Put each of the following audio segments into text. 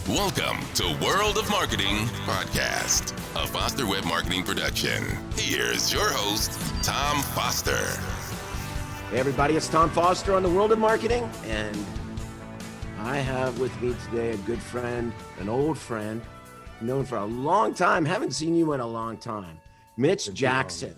Welcome to World of Marketing Podcast, a Foster Web Marketing production. Here's your host, Tom Foster. Hey everybody, it's Tom Foster on the World of Marketing, and I have with me today a good friend, an old friend, known for a long time. Haven't seen you in a long time. Mitch Jackson.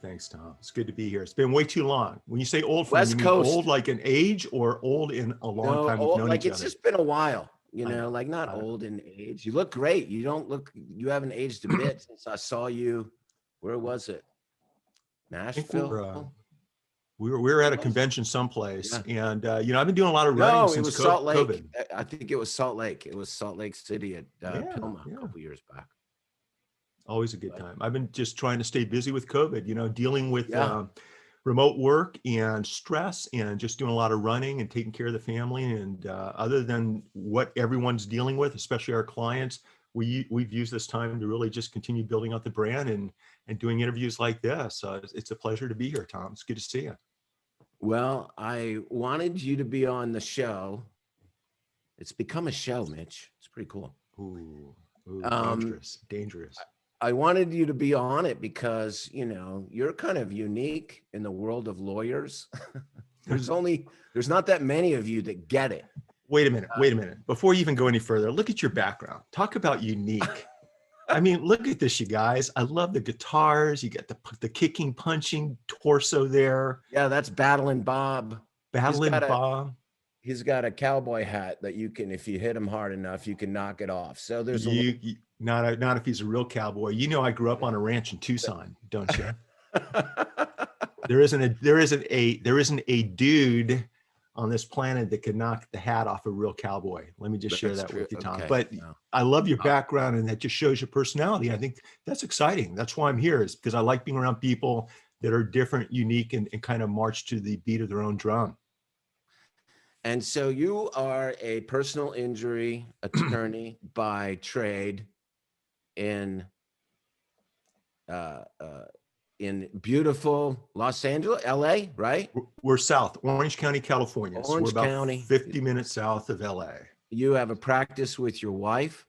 Thanks, Tom. It's good to be here. It's been way too long. When you say old friend, West you mean Coast. old like an age or old in a long time we've known like each it's other? just been a while, I know. like not old in age. You look great. You haven't aged a bit since I saw you. Where was it? Nashville? We were at a convention someplace, and I've been doing a lot of writing No, since it was Salt Lake. COVID. I think it was Salt Lake. It was Salt Lake City at Pilma a couple years back. Always a good time. I've been just trying to stay busy with COVID, dealing with remote work and stress and just doing a lot of running and taking care of the family. And other than what everyone's dealing with, especially our clients, we've used this time to really just continue building out the brand and doing interviews like this. It's a pleasure to be here, Tom. It's good to see you. Well, I wanted you to be on the show. It's become a show, Mitch. It's pretty cool. Ooh, dangerous. I wanted you to be on it because, you're kind of unique in the world of lawyers. There's not that many of you that get it. Wait a minute. Before you even go any further, look at your background. Talk about unique. I mean, look at this, you guys. I love the guitars. You get the kicking, punching torso there. Yeah, that's Battling Bob. Bob. He's got a cowboy hat that you can, if you hit him hard enough, you can knock it off. So there's not if he's a real cowboy. I grew up on a ranch in Tucson, don't you? There isn't a dude on this planet that could knock the hat off a real cowboy. Let me just share that with you, Tom. Okay. But I love your background, and that just shows your personality. I think that's exciting. That's why I'm here, is because I like being around people that are different, unique, and kind of march to the beat of their own drum. And so you are a personal injury attorney by trade in beautiful Los Angeles, LA, right? We're south, Orange County, California. Orange so we're about County. 50 minutes south of LA. You have a practice with your wife?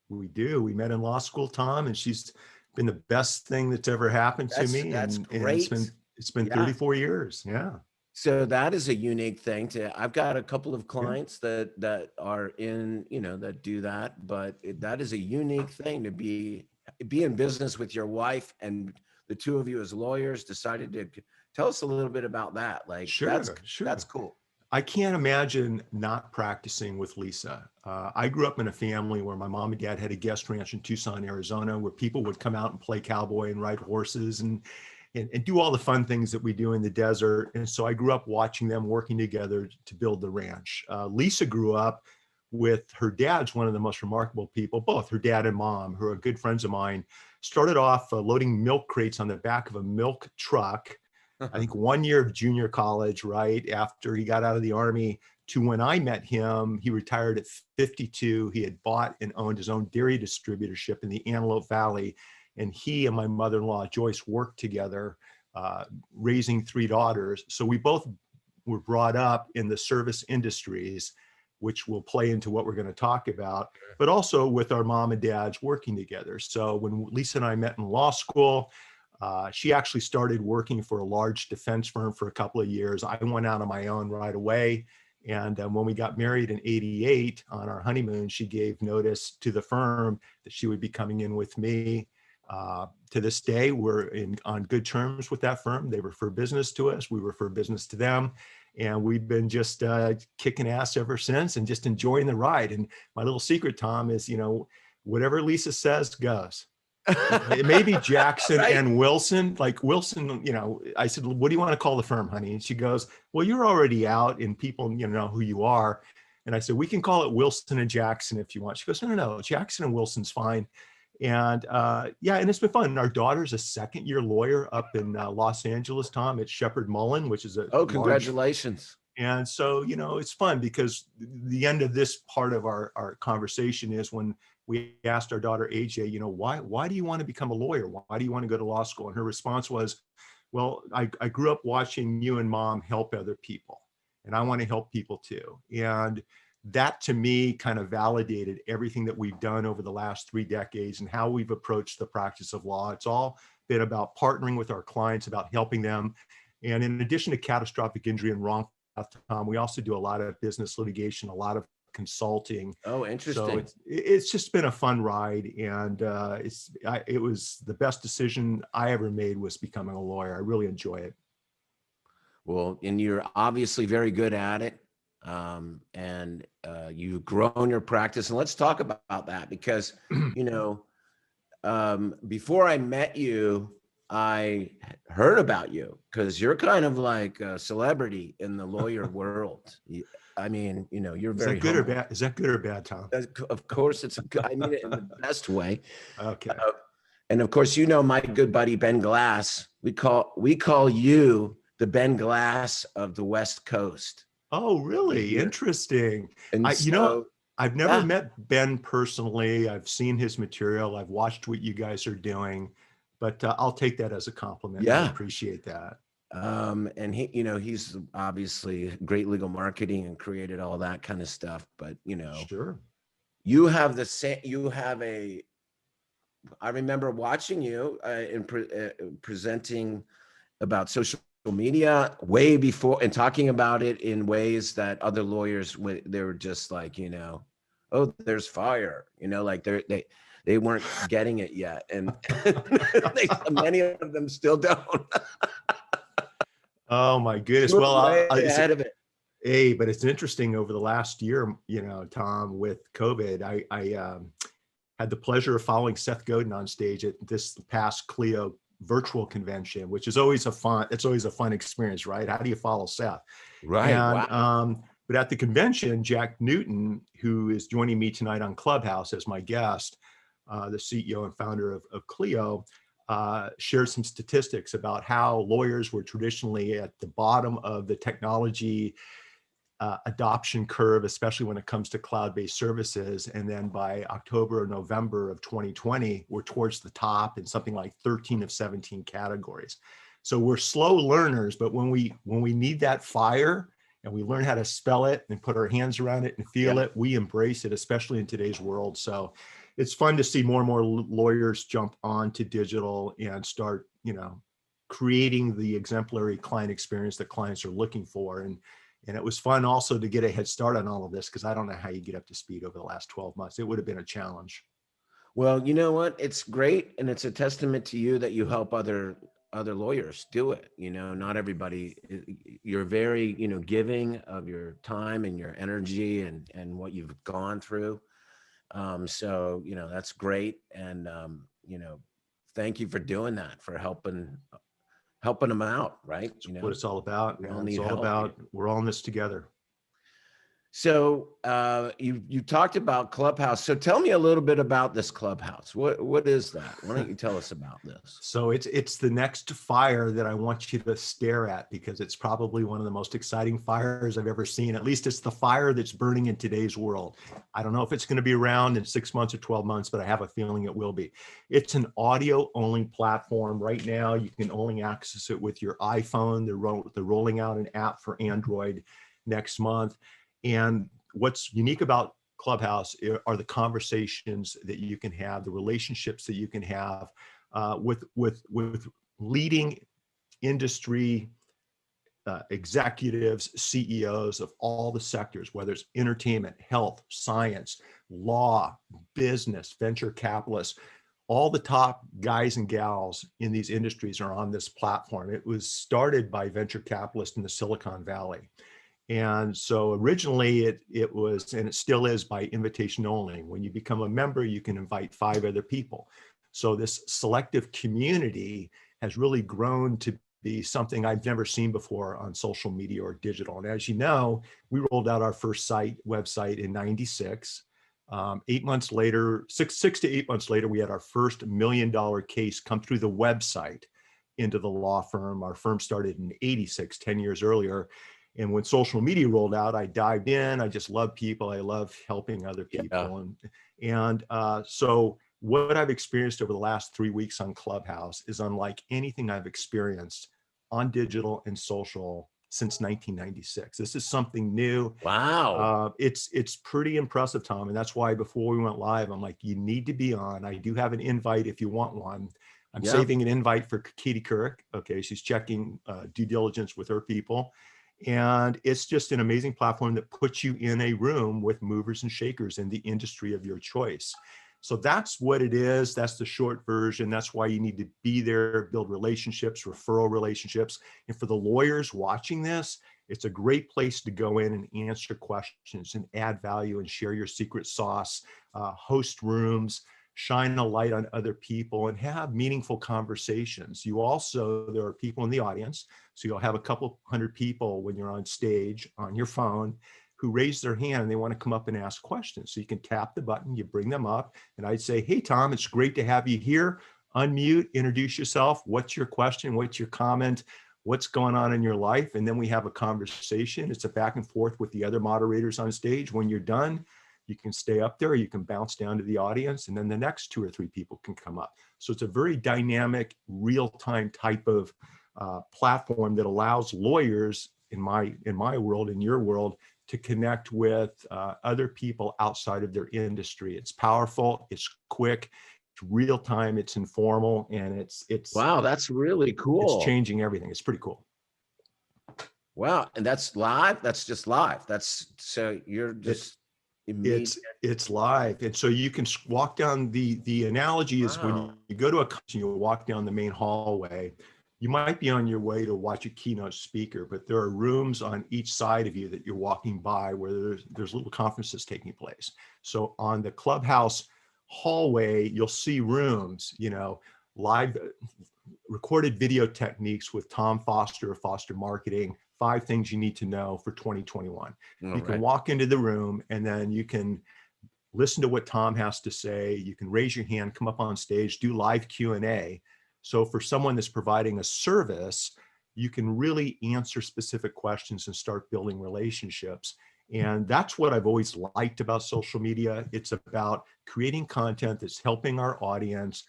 We do. We met in law school, Tom, and she's been the best thing that's ever happened to me. That's and great. It's been 34 years. Yeah. So that is a unique thing I've got a couple of clients that are in, that do that, but that is a unique thing to be in business with your wife, and the two of you as lawyers decided to tell us a little bit about that. Sure. That's cool. I can't imagine not practicing with Lisa. I grew up in a family where my mom and dad had a guest ranch in Tucson, Arizona, where people would come out and play cowboy and ride horses and do all the fun things that we do in the desert. And so I grew up watching them working together to build the ranch. Lisa grew up with her dad's one of the most remarkable people, both her dad and mom, who are good friends of mine, started off loading milk crates on the back of a milk truck, I think 1 year of junior college, right after he got out of the Army, to when I met him. He retired at 52. He had bought and owned his own dairy distributorship in the Antelope Valley. And he and my mother-in-law, Joyce, worked together, raising 3 daughters. So we both were brought up in the service industries, which will play into what we're going to talk about, but also with our mom and dad's working together. So when Lisa and I met in law school, she actually started working for a large defense firm for a couple of years. I went out on my own right away. And when we got married in '88 on our honeymoon, she gave notice to the firm that she would be coming in with me. To this day, we're on good terms with that firm. They refer business to us. We refer business to them. And we've been just kicking ass ever since and just enjoying the ride. And my little secret, Tom, is, whatever Lisa says goes. It may be Jackson right? And Wilson. Like Wilson, I said, what do you want to call the firm, honey? And she goes, well, you're already out and people, know who you are. And I said, we can call it Wilson and Jackson if you want. She goes, no, Jackson and Wilson's fine. And and it's been fun. Our daughter's a second-year lawyer up in Los Angeles, Tom, at Shepherd Mullen, which is congratulations. And so, it's fun because the end of this part of our conversation is when we asked our daughter, AJ, why do you want to become a lawyer? Why do you want to go to law school? And her response was, well, I grew up watching you and mom help other people, and I want to help people too. And that to me kind of validated everything that we've done over the last 3 decades and how we've approached the practice of law. It's all been about partnering with our clients, about helping them. And in addition to catastrophic injury and wrongful death, Tom, we also do a lot of business litigation, a lot of consulting. Oh, interesting. So it's just been a fun ride, and it was the best decision I ever made was becoming a lawyer. I really enjoy it. Well, and you're obviously very good at it. And you've grown your practice. And let's talk about that because, before I met you, I heard about you because you're kind of like a celebrity in the lawyer world. I mean, you're very Is that good humble. or bad? Is that good or bad, Tom? Of course, I mean it in the best way. Okay. And of course, my good buddy Ben Glass. We call you the Ben Glass of the West Coast. Oh, really? Yeah. Interesting. And I've never met Ben personally. I've seen his material. I've watched what you guys are doing, but I'll take that as a compliment. Yeah. I appreciate that. And he's obviously great legal marketing and created all that kind of stuff. But Sure. you have the same. I remember watching you in presenting about social media way before and talking about it in ways that other lawyers they were just like, oh, there's fire, like they weren't getting it yet, and many of them still don't. Oh my goodness. We're Well, way ahead of it. Hey, but it's interesting over the last year, Tom, with COVID, I had the pleasure of following Seth Godin on stage at this past Clio virtual convention, which is always a fun experience, right? How do you follow Seth? Right. And, wow. But at the convention, Jack Newton, who is joining me tonight on Clubhouse as my guest, the CEO and founder of Clio, shared some statistics about how lawyers were traditionally at the bottom of the technology adoption curve, especially when it comes to cloud-based services. And then by October or November of 2020, we're towards the top in something like 13 of 17 categories. So we're slow learners, but when we need that fire and we learn how to spell it and put our hands around it and feel it, we embrace it, especially in today's world. So it's fun to see more and more lawyers jump onto digital and start, creating the exemplary client experience that clients are looking for. And it was fun also to get a head start on all of this, because I don't know how you get up to speed over the last 12 months. It would have been a challenge. Well, you know what? It's great. And it's a testament to you that you help other lawyers do it. Not everybody, you're very, giving of your time and your energy and what you've gone through. So, that's great. And, thank you for doing that, for helping them out, right? That's what it's all about. It's all help. about, we're all in this together. So you talked about Clubhouse. So tell me a little bit about this Clubhouse. What is that? Why don't you tell us about this? So it's the next fire that I want you to stare at, because it's probably one of the most exciting fires I've ever seen. At least it's the fire that's burning in today's world. I don't know if it's going to be around in 6 months or 12 months, but I have a feeling it will be. It's an audio only platform. Right now, you can only access it with your iPhone. They're rolling out an app for Android next month. And what's unique about Clubhouse are the conversations that you can have, the relationships that you can have with leading industry executives, CEOs of all the sectors, whether it's entertainment, health, science, law, business, venture capitalists. All the top guys and gals in these industries are on this platform. It was started by venture capitalists in the Silicon Valley. And so originally it was, and it still is, by invitation only. When you become a member, you can invite 5 other people. So this selective community has really grown to be something I've never seen before on social media or digital. And as you know, we rolled out our first website in '96. 8 months later, six to 8 months later, we had our first $1 million case come through the website into the law firm. Our firm started in '86, 10 years earlier. And when social media rolled out, I dived in. I just love people. I love helping other people. Yeah. So what I've experienced over the last 3 weeks on Clubhouse is unlike anything I've experienced on digital and social since 1996. This is something new. Wow. It's pretty impressive, Tom. And that's why before we went live, I'm like, you need to be on. I do have an invite if you want one. I'm saving an invite for Katie Couric. Okay, she's checking due diligence with her people. And it's just an amazing platform that puts you in a room with movers and shakers in the industry of your choice. So that's what it is. That's the short version. That's why you need to be there, build relationships, referral relationships. And for the lawyers watching this, it's a great place to go in and answer questions and add value and share your secret sauce, host rooms, shine a light on other people, and have meaningful conversations. You also, there are people in the audience. So you'll have a couple hundred people when you're on stage on your phone who raise their hand and they want to come up and ask questions. So you can tap the button, you bring them up, and I'd say, hey, Tom, it's great to have you here. Unmute, introduce yourself. What's your question? What's your comment? What's going on in your life? And then we have a conversation. It's a back and forth with the other moderators on stage. When you're done, you can stay up there, you can bounce down to the audience, and then the next 2 or 3 people can come up. So it's a very dynamic, real-time type of platform that allows lawyers in my world, in your world, to connect with other people outside of their industry. It's powerful, it's quick, it's real time, it's informal, and it's Wow, that's really cool. It's changing everything. It's pretty cool. Wow, and that's live? That's just live. That's so you're just it's live, and so you can walk down the analogy is when you go to a company, you walk down the main hallway. You might be on your way to watch a keynote speaker, but there are rooms on each side of you that you're walking by where there's little conferences taking place. So on the Clubhouse hallway, you'll see rooms, live recorded video techniques with Tom Foster of Foster Marketing, 5 things you need to know for 2021. You can walk into the room and then you can listen to what Tom has to say. You can raise your hand, come up on stage, do live Q&A. So for someone that's providing a service, you can really answer specific questions and start building relationships. And that's what I've always liked about social media. It's about creating content that's helping our audience.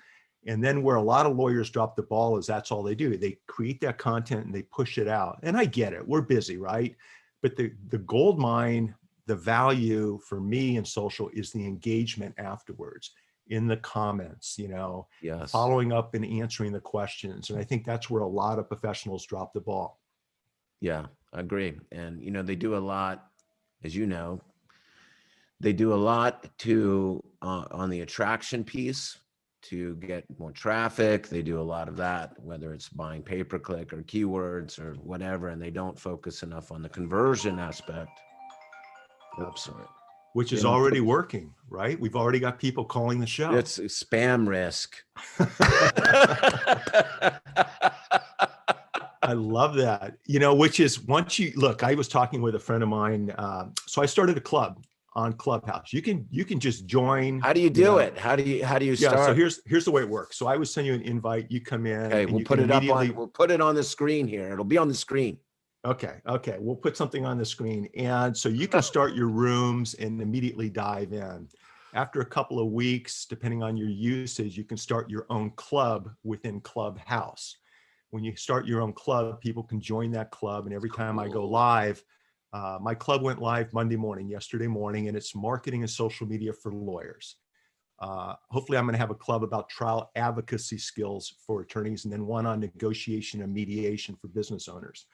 And then where a lot of lawyers drop the ball is that's all they do. They create that content and they push it out. And I get it, we're busy, right? But the gold mine, the value for me in social is the engagement afterwards. In the comments, following up and answering the questions. And I think that's where a lot of professionals drop the ball. Yeah, I agree. And, they do a lot, as you know, they do a lot to, on the attraction piece to get more traffic. They do a lot of that, whether it's buying pay-per-click or keywords or whatever, and they don't focus enough on the conversion aspect. Oops, sorry. Which is already working, right? We've already got people calling the show. It's spam risk. I love that. Which is once you look, I was talking with a friend of mine. So I started a club on Clubhouse. You can just join. How do you do it? How do you start? Yeah, so here's the way it works. So I would send you an invite, you come in. Okay, we'll put it up on, we'll put it on the screen here. It'll be on the screen. Okay. We'll put something on the screen. And so you can start your rooms and immediately dive in. After a couple of weeks, depending on your usage, you can start your own club within Clubhouse. When you start your own club, people can join that club. And every time I go live, my club went live yesterday morning, and it's marketing and social media for lawyers. Hopefully I'm going to have a club about trial advocacy skills for attorneys, and then one on negotiation and mediation for business owners.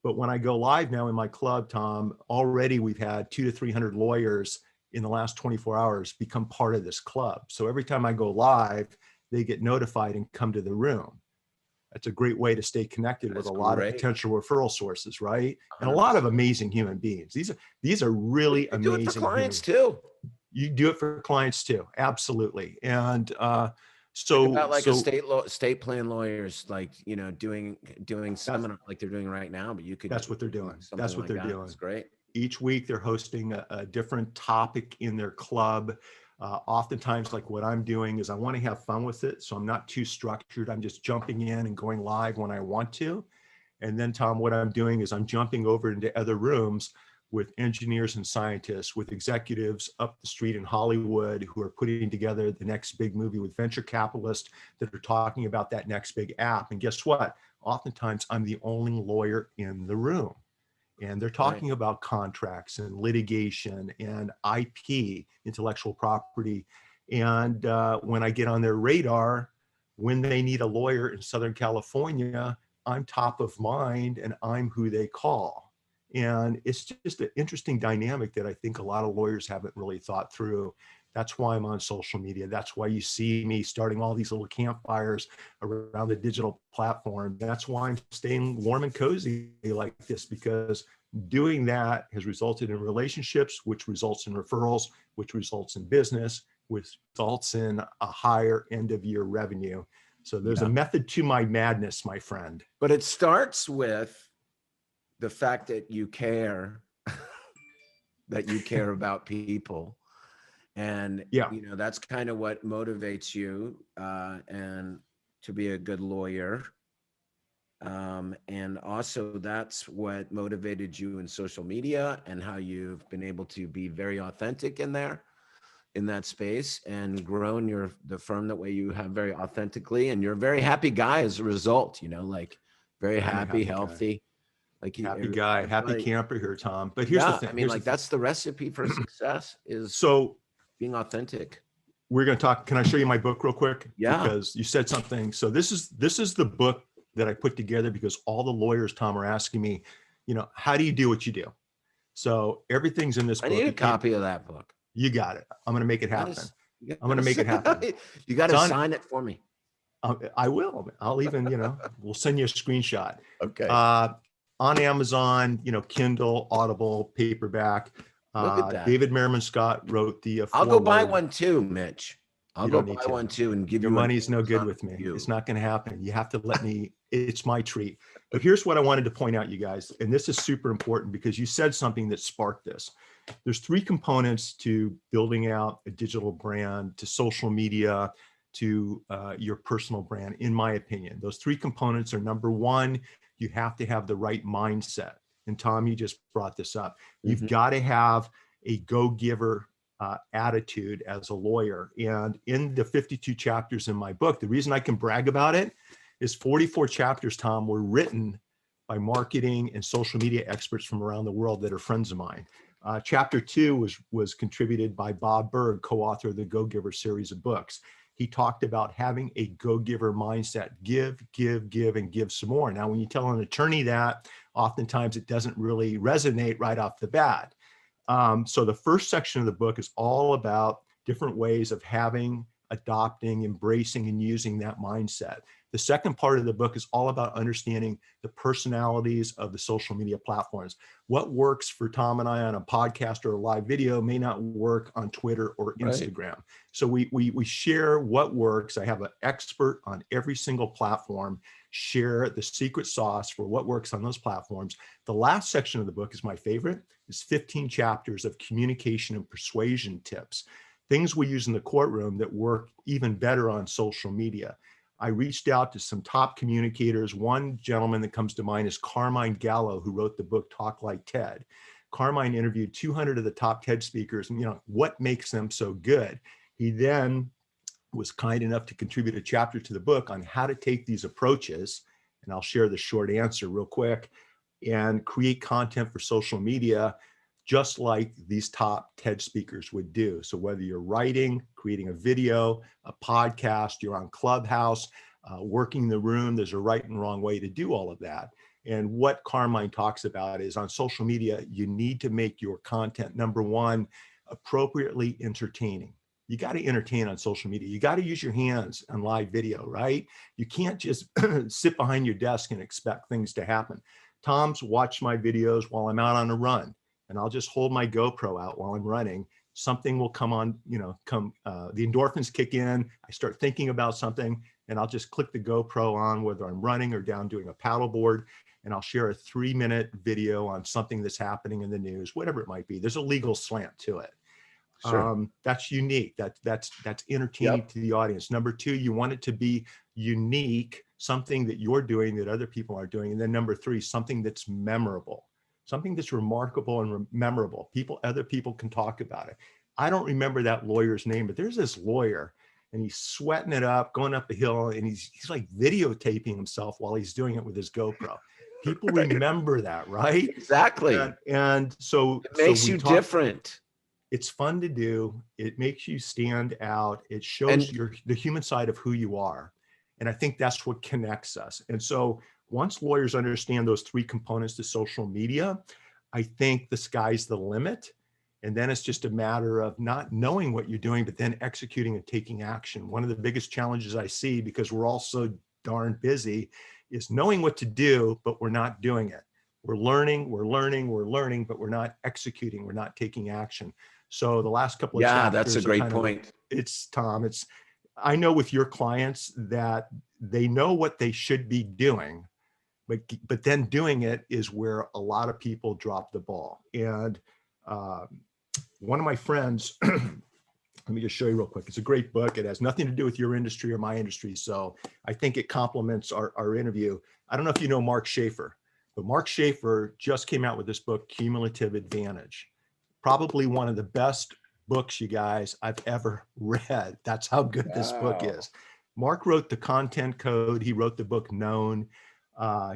But when I go live now in my club, Tom, already we've had 200 to 300 lawyers in the last 24 hours become part of this club. So every time I go live, they get notified and come to the room. That's a great way to stay connected with a lot of potential referral sources, right? And a lot of amazing human beings. These are really amazing. Do it for clients too. You do it for clients too, absolutely. And so think about estate plan lawyers, doing seminar like they're doing right now, but you could. That's what they're doing. That's what they're doing. That's great. Each week they're hosting a different topic in their club. Oftentimes, like what I'm doing is I want to have fun with it. So I'm not too structured. I'm just jumping in and going live when I want to. And then Tom, what I'm doing is I'm jumping over into other rooms with engineers and scientists, with executives up the street in Hollywood who are putting together the next big movie, with venture capitalists that are talking about that next big app. And guess what? Oftentimes I'm the only lawyer in the room. And they're talking about contracts and litigation and IP, intellectual property. And when I get on their radar, when they need a lawyer in Southern California, I'm top of mind and I'm who they call. And it's just an interesting dynamic that I think a lot of lawyers haven't really thought through. That's why I'm on social media. That's why you see me starting all these little campfires around the digital platform. That's why I'm staying warm and cozy like this, because doing that has resulted in relationships, which results in referrals, which results in business, which results in a higher end of year revenue. So there's a method to my madness, my friend. But it starts with the fact that you care, that you care about people. And, that's kind of what motivates you and to be a good lawyer. And also that's what motivated you in social media and how you've been able to be very authentic in that space and grown the firm that way you have very authentically. And you're a very happy guy as a result, like very happy, healthy. Like happy guy, happy camper here, Tom. But here's the thing. I mean, that's the recipe for success is being authentic. We're going to talk. Can I show you my book real quick? Yeah. Because you said something. So this is the book that I put together because all the lawyers, Tom, are asking me, how do you do what you do? So everything's in this book. I need a copy of that book. You got it. I'm going to make it happen. I'm going to make it happen. You got to sign it for me. I will. I'll even, we'll send you a screenshot. Okay. On Amazon, Kindle, Audible, paperback. Look at that. David Merriman Scott wrote the. I'll go buy one too, Mitch. I'll go buy one too and give your money's no good with me. It's not going to happen. You have to let me. It's my treat. But here's what I wanted to point out, you guys, and this is super important because you said something that sparked this. There's 3 components to building out a digital brand, to social media, to your personal brand, in my opinion. Those 3 components are: number 1, you have to have the right mindset. And Tom, you just brought this up. You've got to have a go-giver attitude as a lawyer. And in the 52 chapters in my book, the reason I can brag about it is 44 chapters, Tom, were written by marketing and social media experts from around the world that are friends of mine. Chapter 2 was contributed by Bob Berg, co-author of the Go-Giver series of books. He talked about having a go-giver mindset, give, and give some more. Now, when you tell an attorney that, oftentimes it doesn't really resonate right off the bat. So the first section of the book is all about different ways of having, adopting, embracing, and using that mindset. The second part of the book is all about understanding the personalities of the social media platforms. What works for Tom and I on a podcast or a live video may not work on Twitter or Instagram. Right. So we share what works. I have an expert on every single platform, share the secret sauce for what works on those platforms. The last section of the book is my favorite. It's 15 chapters of communication and persuasion tips, things we use in the courtroom that work even better on social media. I reached out to some top communicators. One gentleman that comes to mind is Carmine Gallo, who wrote the book Talk Like TED. Carmine interviewed 200 of the top TED speakers and, what makes them so good. He then was kind enough to contribute a chapter to the book on how to take these approaches, and I'll share the short answer real quick, and create content for social media just like these top TED speakers would do. So whether you're writing, creating a video, a podcast, you're on Clubhouse, working the room, there's a right and wrong way to do all of that. And what Carmine talks about is on social media, you need to make your content, number 1, appropriately entertaining. You got to entertain on social media. You got to use your hands on live video, right? You can't just sit behind your desk and expect things to happen. Tom's watched my videos while I'm out on a run, and I'll just hold my GoPro out while I'm running. Something will come on, the endorphins kick in. I start thinking about something, and I'll just click the GoPro on, whether I'm running or down doing a paddleboard, and I'll share a 3-minute video on something that's happening in the news, whatever it might be. There's a legal slant to it. Sure. That's unique. That's entertaining to the audience. Number 2, you want it to be unique, something that you're doing that other people aren't doing. And then number 3, something that's memorable, something that's remarkable and memorable. Other people can talk about it. I don't remember that lawyer's name, but there's this lawyer and he's sweating it up, going up a hill, and he's like videotaping himself while he's doing it with his GoPro. People Right. remember that, right? Exactly. And so It makes we you talk, different. it's fun to do. It makes you stand out. It shows And the human side of who you are. And I think that's what connects us. And so once lawyers understand those three components to social media, I think the sky's the limit. And then it's just a matter of not knowing what you're doing, but then executing and taking action. One of the biggest challenges I see, because we're all so darn busy, is knowing what to do, but we're not doing it. We're learning, but we're not executing, we're not taking action. So the last couple of yeah, that's a chapters are great kind of, point. it's Tom, it's, I know with your clients that they know what they should be doing, but then doing it is where a lot of people drop the ball. And one of my friends, let me just show you real quick. It's a great book. It has nothing to do with your industry or my industry. So I think it complements our interview. I don't know if you know Mark Schaefer, but Mark Schaefer just came out with this book, Cumulative Advantage. Probably one of the best books, you guys, I've ever read. That's how good this book is. Mark wrote the Content Code. He wrote the book Known.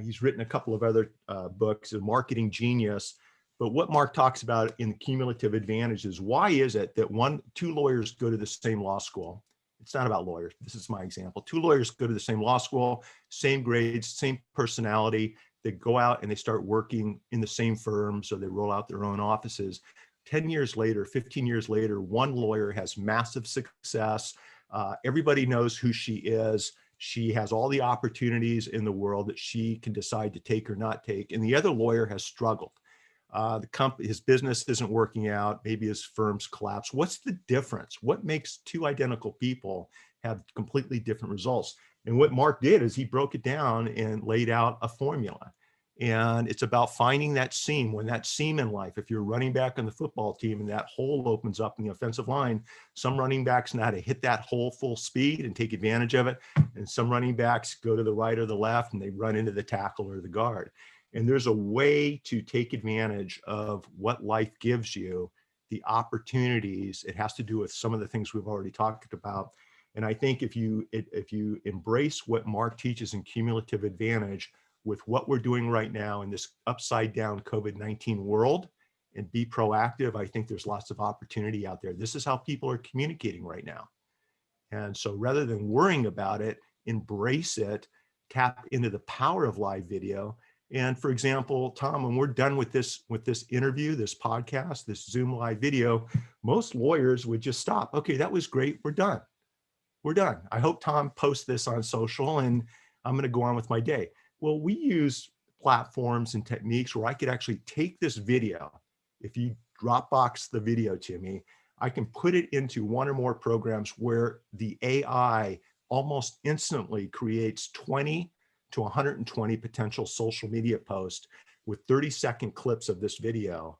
He's written a couple of other books, a marketing genius. But what Mark talks about in Cumulative Advantage is, why is it that two lawyers go to the same law school? It's not about lawyers. This is my example. Two lawyers go to the same law school, same grades, same personality. They go out and they start working in the same firms, or they roll out their own offices. 10 years later, 15 years later, one lawyer has massive success. Everybody knows who she is. She has all the opportunities in the world that she can decide to take or not take. And the other lawyer has struggled. His business isn't working out. Maybe his firm's collapsed. What's the difference? What makes two identical people have completely different results? And what Mark did is he broke it down and laid out a formula. And it's about finding that seam. When that seam in life, if you're running back on the football team and that hole opens up in the offensive line, some running backs know how to hit that hole full speed and take advantage of it. And some running backs go to the right or the left and they run into the tackle or the guard. And there's a way to take advantage of what life gives you, the opportunities. It has to do with some of the things we've already talked about. And I think if you embrace what Mark teaches in Cumulative Advantage with what we're doing right now in this upside down COVID-19 world, and be proactive, I think there's lots of opportunity out there. This is how people are communicating right now. And so rather than worrying about it, embrace it, tap into the power of live video. And for example, Tom, when we're done with this interview, this podcast, this Zoom live video, most lawyers would just stop. Okay, that was great. We're done. We're done. I hope Tom posts this on social and I'm going to go on with my day. Well, we use platforms and techniques where I could actually take this video. If you Dropbox the video to me, I can put it into one or more programs where the AI almost instantly creates 20 to 120 potential social media posts with 30-second clips of this video,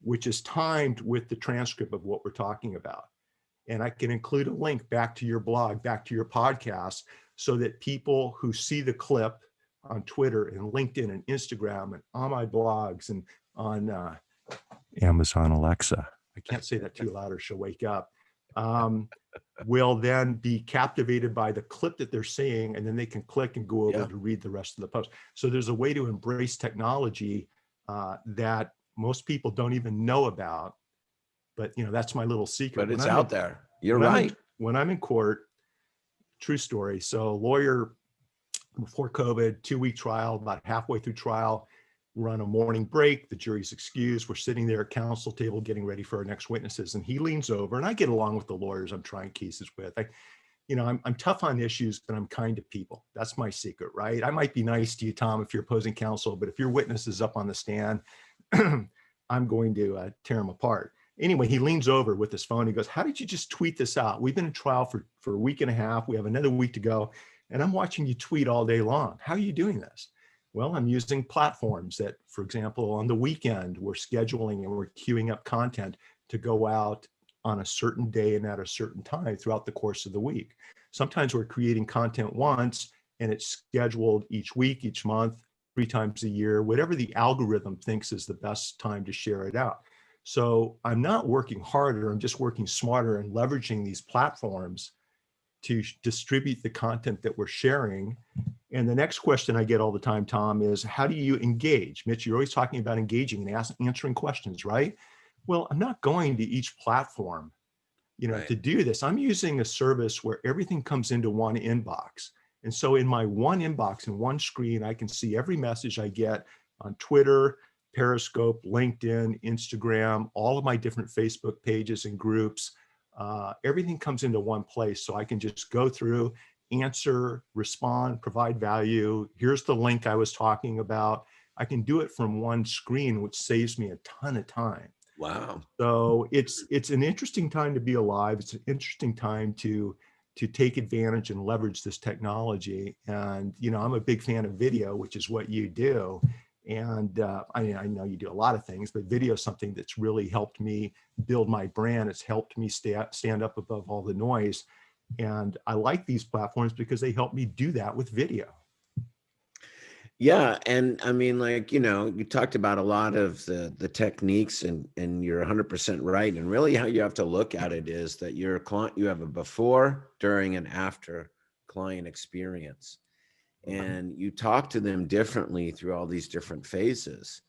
which is timed with the transcript of what we're talking about. And I can include a link back to your blog, back to your podcast, so that people who see the clip on Twitter and LinkedIn and Instagram and on my blogs and on Amazon Alexa, I can't say that too loud or she'll wake up, will then be captivated by the clip that they're seeing, and then they can click and go over to read the rest of the post. So there's a way to embrace technology that most people don't even know about, but that's my little secret. But it's out there. You're right. When I'm in court, true story. So lawyer, before COVID, 2-week trial, about halfway through trial, we're on a morning break, the jury's excused, we're sitting there at counsel table getting ready for our next witnesses, and he leans over, and I get along with the lawyers I'm trying cases with. I'm tough on issues, but I'm kind to people. That's my secret, right? I might be nice to you, Tom, if you're opposing counsel, but if your witness is up on the stand, I'm going to tear him apart. Anyway, he leans over with his phone. He goes, "How did you just tweet this out? We've been in trial for a week and a half. We have another week to go. And I'm watching you tweet all day long. How are you doing this?" Well, I'm using platforms that, for example, on the weekend, we're scheduling and we're queuing up content to go out on a certain day and at a certain time throughout the course of the week. Sometimes we're creating content once and it's scheduled each week, each month, 3 times a year, whatever the algorithm thinks is the best time to share it out. So I'm not working harder, I'm just working smarter and leveraging these platforms to distribute the content that we're sharing. And the next question I get all the time, Tom, is how do you engage? Mitch, you're always talking about engaging and answering questions, right? Well, I'm not going to each platform, Right. to do this. I'm using a service where everything comes into one inbox. And so in my one inbox and one screen, I can see every message I get on Twitter, Periscope, LinkedIn, Instagram, all of my different Facebook pages and groups. Everything comes into one place. So I can just go through, answer, respond, provide value. Here's the link I was talking about. I can do it from one screen, which saves me a ton of time. Wow. So it's an interesting time to be alive. It's an interesting time to take advantage and leverage this technology. And, I'm a big fan of video, which is what you do. And I know you do a lot of things, but video is something that's really helped me build my brand. It's helped me stand up above all the noise. And I like these platforms because they help me do that with video. Yeah. And I mean, like, you talked about a lot of the techniques and you're 100% right. And really how you have to look at it is that your client, you have a before, during, and after client experience. And you talk to them differently through all these different phases.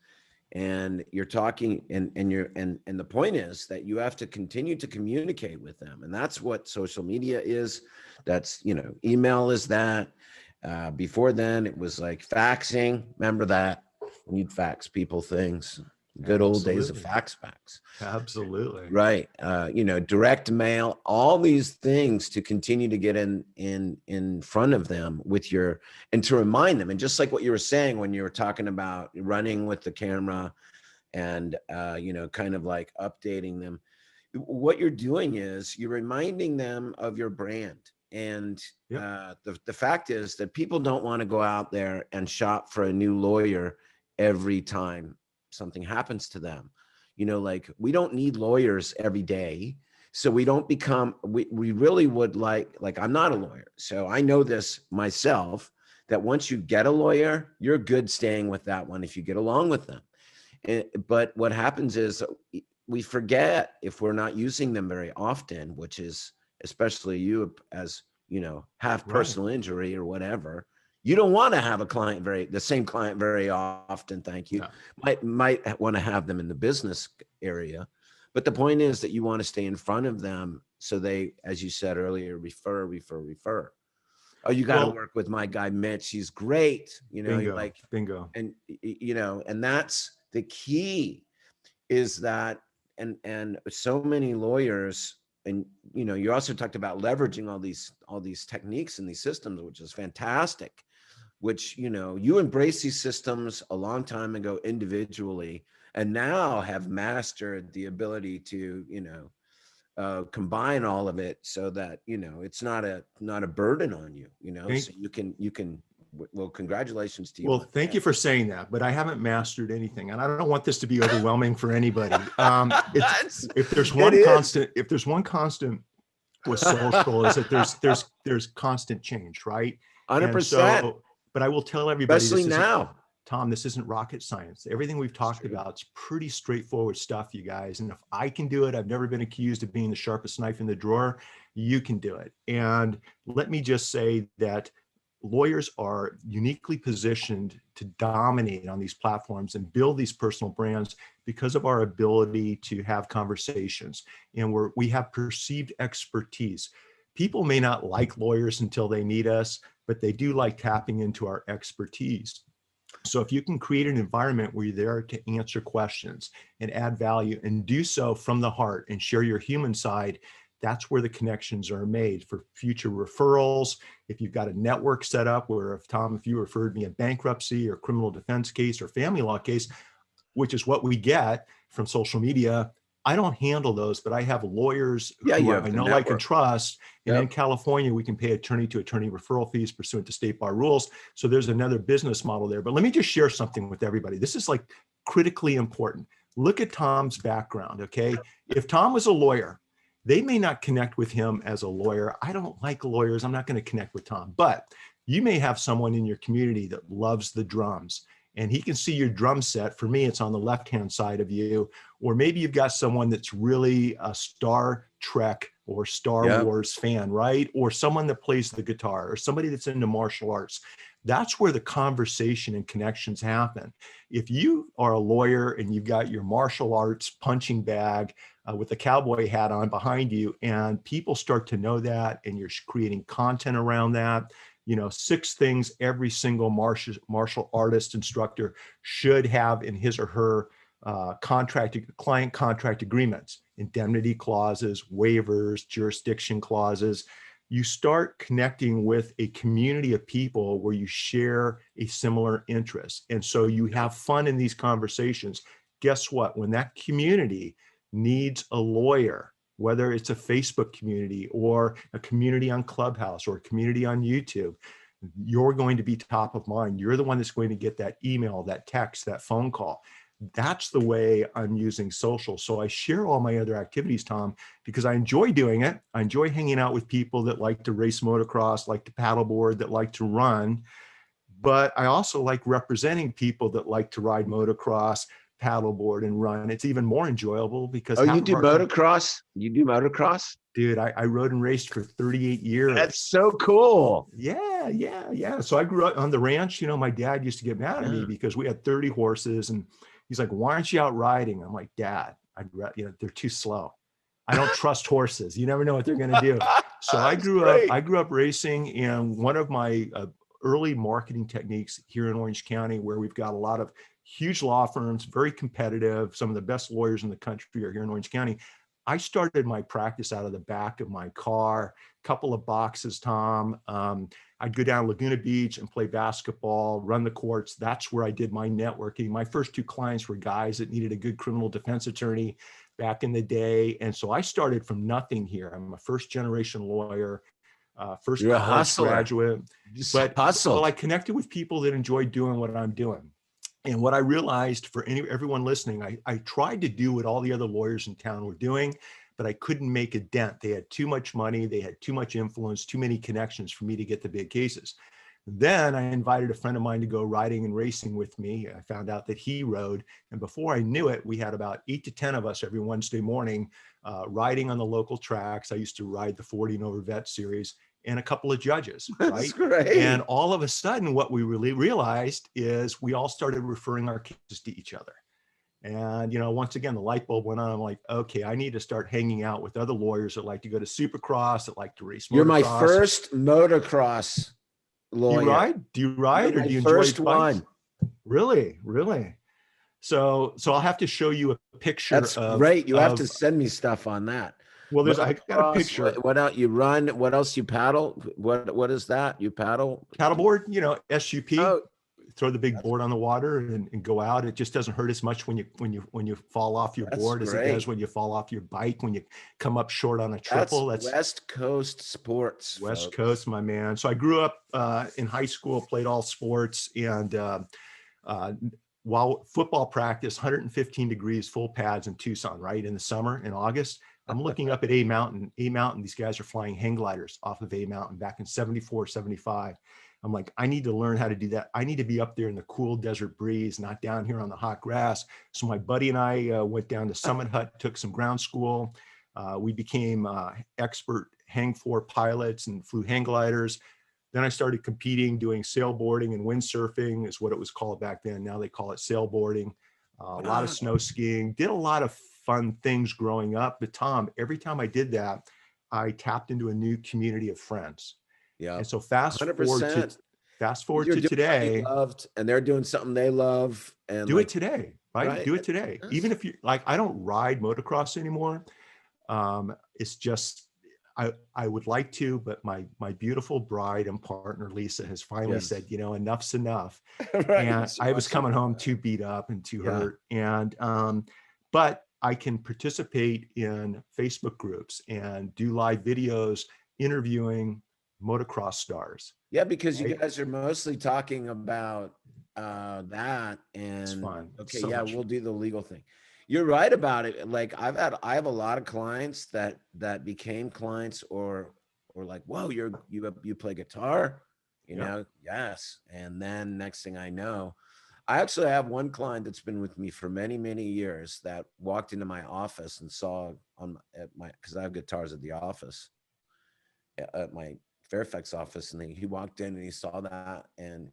And you're talking and the point is that you have to continue to communicate with them. And that's what social media is. That's, email is that. Before then, it was like faxing. Remember that? When you'd fax people things. Good old days of fax. Absolutely. Right. Direct mail, all these things to continue to get in front of them and to remind them. And just like what you were saying when you were talking about running with the camera and, kind of like updating them, what you're doing is you're reminding them of your brand. And the fact is that people don't want to go out there and shop for a new lawyer every time something happens to them. Like we don't need lawyers every day. So we don't become, we really would like I'm not a lawyer. So I know this myself, that once you get a lawyer, you're good staying with that one if you get along with them. But what happens is we forget if we're not using them very often, which is, especially you as, have personal injury or whatever, you don't want to have the same client very often. Thank you. No. Might want to have them in the business area. But the point is that you want to stay in front of them. So they, as you said earlier, refer. Oh, you got to work with my guy, Mitch. He's great. Bingo. And, and that's the key is that, and so many lawyers, and you also talked about leveraging all these techniques and these systems, which is fantastic, which you embrace these systems a long time ago individually, and now have mastered the ability to combine all of it so that it's not a burden on you. So you can. Well, congratulations to you. Well, thank you for saying that, but I haven't mastered anything, and I don't want this to be overwhelming for anybody. If there's one constant with social, is that there's constant change, right? 100%. But I will tell everybody, especially now, Tom, this isn't rocket science. Everything we've talked about is pretty straightforward stuff, you guys. And if I can do it, I've never been accused of being the sharpest knife in the drawer. You can do it. And let me just say that lawyers are uniquely positioned to dominate on these platforms and build these personal brands because of our ability to have conversations. And we have perceived expertise. People may not like lawyers until they meet us, but they do like tapping into our expertise. So if you can create an environment where you're there to answer questions and add value and do so from the heart and share your human side, that's where the connections are made for future referrals. If you've got a network set up where if you referred me a bankruptcy or criminal defense case or family law case, which is what we get from social media, I don't handle those, but I have lawyers who I know, like, and trust. And in California, we can pay attorney to attorney referral fees pursuant to state bar rules. So there's another business model there. But let me just share something with everybody. This is like critically important. Look at Tom's background, okay? If Tom was a lawyer, they may not connect with him as a lawyer. I don't like lawyers. I'm not going to connect with Tom. But you may have someone in your community that loves the drums, and he can see your drum set. For me, it's on the left-hand side of you. Or maybe you've got someone that's really a star Trek or Star Yep. Wars fan, right? Or someone that plays the guitar, or somebody that's into martial arts. That's where the conversation and connections happen. If you are a lawyer and you've got your martial arts punching bag with a cowboy hat on behind you, and people start to know that, and you're creating content around that, 6 things every single martial artist instructor should have in his or her client contract agreements: indemnity clauses, waivers, jurisdiction clauses. You start connecting with a community of people where you share a similar interest. And so you have fun in these conversations. Guess what? When that community needs a lawyer, whether it's a Facebook community or a community on Clubhouse or a community on YouTube, you're going to be top of mind. You're the one that's going to get that email, that text, that phone call. That's the way I'm using social. So I share all my other activities, Tom, because I enjoy doing it. I enjoy hanging out with people that like to race motocross, like to paddleboard, that like to run. But I also like representing people that like to ride motocross, paddleboard, and run. It's even more enjoyable because you do motocross? You do motocross? Dude, I rode and raced for 38 years. That's so cool. Yeah. So I grew up on the ranch. My dad used to get mad at me because we had 30 horses, and he's like, "Why aren't you out riding?" I'm like, "Dad, they're too slow. I don't trust horses. You never know what they're going to do." So I grew up racing, and one of my early marketing techniques here in Orange County, where we've got a lot of huge law firms, very competitive, some of the best lawyers in the country are here in Orange County. I started my practice out of the back of my car, couple of boxes, Tom. I'd go down Laguna Beach and play basketball, run the courts. That's where I did my networking. My first 2 clients were guys that needed a good criminal defense attorney back in the day. And so I started from nothing here. I'm a first generation lawyer, first You're a college hustler. graduate. But Well, I connected with people that enjoy doing what I'm doing. And what I realized for everyone listening, I tried to do what all the other lawyers in town were doing, but I couldn't make a dent. They had too much money. They had too much influence, too many connections for me to get the big cases. Then I invited a friend of mine to go riding and racing with me. I found out that he rode. And before I knew it, we had about 8 to 10 of us every Wednesday morning riding on the local tracks. I used to ride the 40 and over vet series, and a couple of judges, right? That's great. And all of a sudden, what we really realized is we all started referring our cases to each other. And, once again, the light bulb went on. I'm like, okay, I need to start hanging out with other lawyers that like to go to Supercross, that like to race motocross. You're my first motocross lawyer. Do you ride or do you enjoy first one? Really? So I'll have to show you a picture. That's great. You have to send me stuff on that. Well, I got a picture. What else you run? What else you paddle? What is that? You paddle? Paddleboard, SUP. Oh, throw the big board on the water and go out. It just doesn't hurt as much when you fall off your board as it does when you fall off your bike, when you come up short on a triple. That's West Coast sports. West Coast, my man. So I grew up in high school, played all sports, and while football practice, 115 degrees, full pads in Tucson, right? In the summer, in August, I'm looking up at A Mountain. These guys are flying hang gliders off of A Mountain back in 74, 75. I'm like, I need to learn how to do that. I need to be up there in the cool desert breeze, not down here on the hot grass. So my buddy and I went down to Summit Hut, took some ground school. We became expert hang floor pilots and flew hang gliders. Then I started competing, doing sailboarding and windsurfing is what it was called back then. Now they call it sailboarding. A lot of snow skiing. Did a lot of fun things growing up. But Tom, every time I did that, I tapped into a new community of friends. Yeah. And so fast forward to today. Loved, and they're doing something they love. And do it today, right? Do it today. Yes. Even if you like, I don't ride motocross anymore. It's just, I would like to, but my beautiful bride and partner, Lisa, has finally said, enough's enough. Right. And I was coming home too beat up and too hurt. And, but I can participate in Facebook groups and do live videos interviewing motocross stars. Yeah, because you guys are mostly talking about that, and it's fun. Okay, so we'll do the legal thing. You're right about it. Like I have a lot of clients that became clients or like, whoa, you play guitar, you know? Yes. And then next thing I know, I actually have one client that's been with me for many, many years that walked into my office and saw because I have guitars at the office, at my Fairfax office, and he walked in and he saw that, and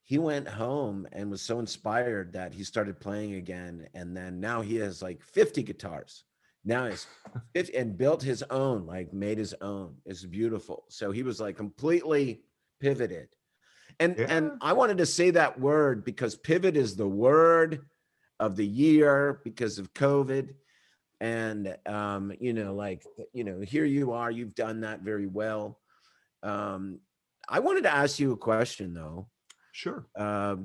he went home and was so inspired that he started playing again. And then now he has like 50 guitars. Now he's 50 and built his own, like made his own. It's beautiful. So he was like completely pivoted. And Yeah. I wanted to say that word because pivot is the word of the year because of COVID. And here you are, you've done that very well. I wanted to ask you a question though. Sure. I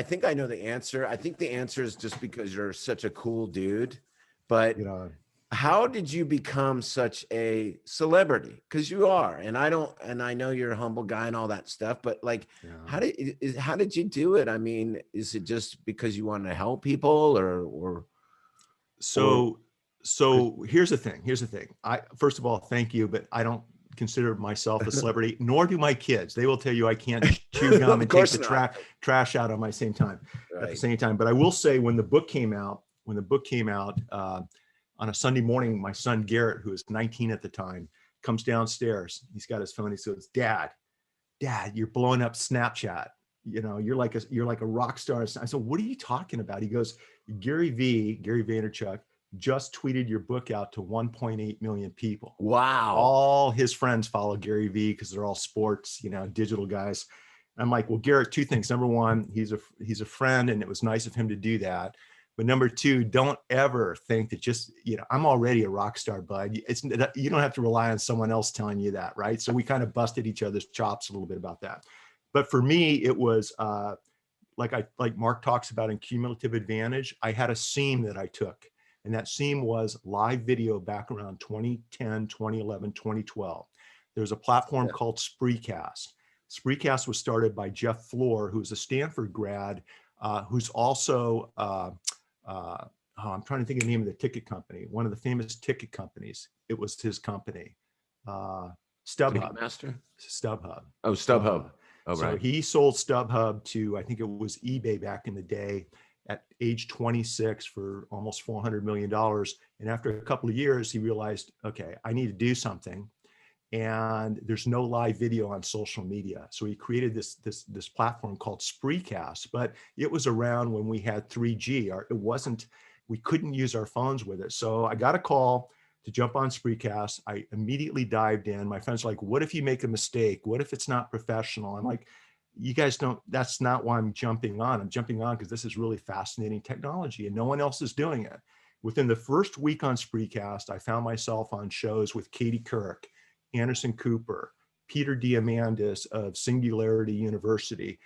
think I know the answer. I think the answer is just because you're such a cool dude. But You know, how did you become such a celebrity? Because you are, and I know you're a humble guy and all that stuff. But like, yeah. how did you do it? I mean, is it just because you want to help people, or So, so here's the thing. Here's the thing. First of all, thank you, but I don't consider myself a celebrity, nor do my kids. They will tell you I can't chew gum of and take course the not. trash out on my same time at the Right. same time. But I will say, when the book came out, on a Sunday morning, my son Garrett, who was 19 at the time, comes downstairs. He's got his phone. He says, Dad, you're blowing up Snapchat. You know, you're like a rock star. I said, what are you talking about? He goes, Gary Vaynerchuk just tweeted your book out to 1.8 million people. Wow. All his friends follow Gary V because they're all sports, digital guys. I'm like, well, Garrett, two things. Number one, he's a friend, and it was nice of him to do that. But number two, don't ever think that I'm already a rock star, bud. You don't have to rely on someone else telling you that, right? So we kind of busted each other's chops a little bit about that. But for me, it was like Mark talks about in Cumulative Advantage. I had a seam that I took, and that seam was live video back around 2010, 2011, 2012. There's a platform called Spreecast. Spreecast was started by Jeff Floor, who's a Stanford grad, who's also I'm trying to think of the name of the ticket company, one of the famous ticket companies. It was his company, StubHub. Ticketmaster? StubHub. Oh, StubHub. Oh, So right. he sold StubHub to, I think it was eBay back in the day, at age 26 for almost $400 million. And after a couple of years, he realized, okay, I need to do something. And there's no live video on social media. So he created this platform called Spreecast, but it was around when we had 3G. We couldn't use our phones with it. So I got a call to jump on Spreecast. I immediately dived in. My friends were like, what if you make a mistake? What if it's not professional? I'm like, you guys that's not why I'm jumping on. I'm jumping on because this is really fascinating technology and no one else is doing it. Within the first week on Spreecast, I found myself on shows with Katie Couric, Anderson Cooper, Peter Diamandis of Singularity University,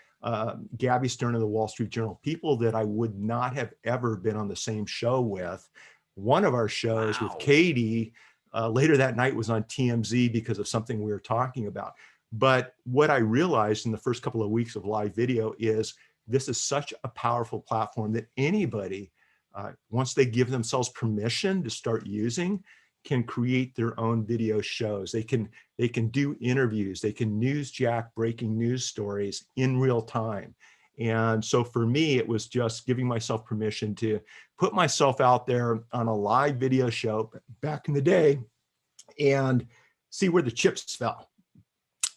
Gabby Stern of the Wall Street Journal, people that I would not have ever been on the same show with. One of our shows with Katie later that night was on TMZ because of something we were talking about. But what I realized in the first couple of weeks of live video is this is such a powerful platform that anybody, once they give themselves permission to start using, can create their own video shows. They can do interviews. They can newsjack breaking news stories in real time. And so for me, it was just giving myself permission to put myself out there on a live video show back in the day and see where the chips fell.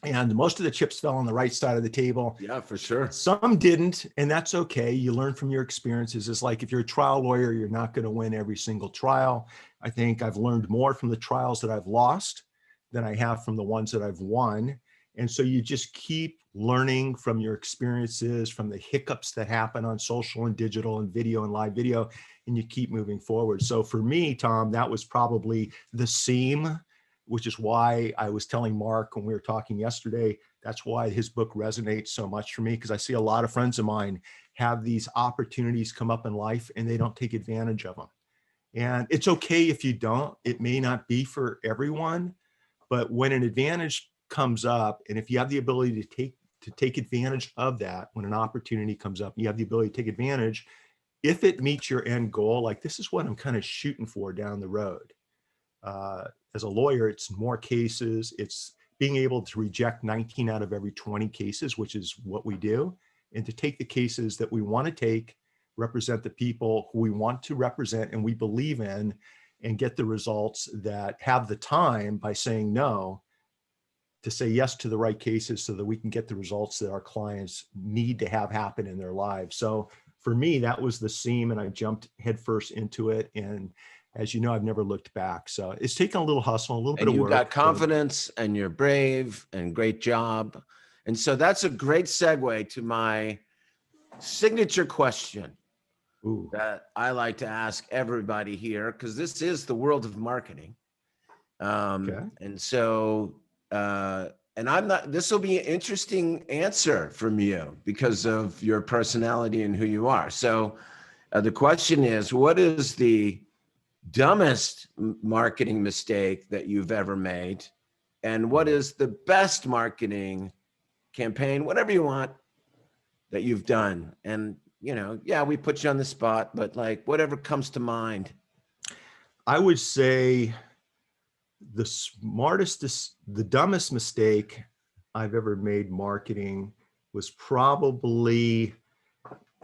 And most of the chips fell on the right side of the table. Yeah, for sure. Some didn't, and that's okay. You learn from your experiences. It's like if you're a trial lawyer, you're not going to win every single trial. I think I've learned more from the trials that I've lost than I have from the ones that I've won. And so you just keep learning from your experiences, from the hiccups that happen on social and digital and video and live video, and you keep moving forward. So for me, Tom, that was probably the seam, which is why I was telling Mark when we were talking yesterday, that's why his book resonates so much for me, because I see a lot of friends of mine have these opportunities come up in life and they don't take advantage of them. And it's okay if you don't. It may not be for everyone, but when an advantage comes up, and if you have the ability to take advantage of that, when an opportunity comes up, you have the ability to take advantage, if it meets your end goal, like this is what I'm kind of shooting for down the road. As a lawyer, it's more cases. It's being able to reject 19 out of every 20 cases, which is what we do. and to take the cases that we want to take, represent the people who we want to represent and we believe in, and get the results that have the time by saying no to say yes to the right cases so that we can get the results that our clients need to have happen in their lives. So for me, that was the seam, and I jumped headfirst into it. And as you know, I've never looked back. So it's taken a little hustle, a little bit of work. And you got confidence, and you're brave, and great job. And so that's a great segue to my signature question. Ooh. That I like to ask everybody here, because this is the world of marketing. Okay. And so, and I'm not, this will be an interesting answer from you because of your personality and who you are. So the question is, what is the dumbest marketing mistake that you've ever made? And what is the best marketing campaign, whatever you want, that you've done? And, you know, yeah, we put you on the spot, but like whatever comes to mind. I would say the dumbest mistake I've ever made marketing was probably,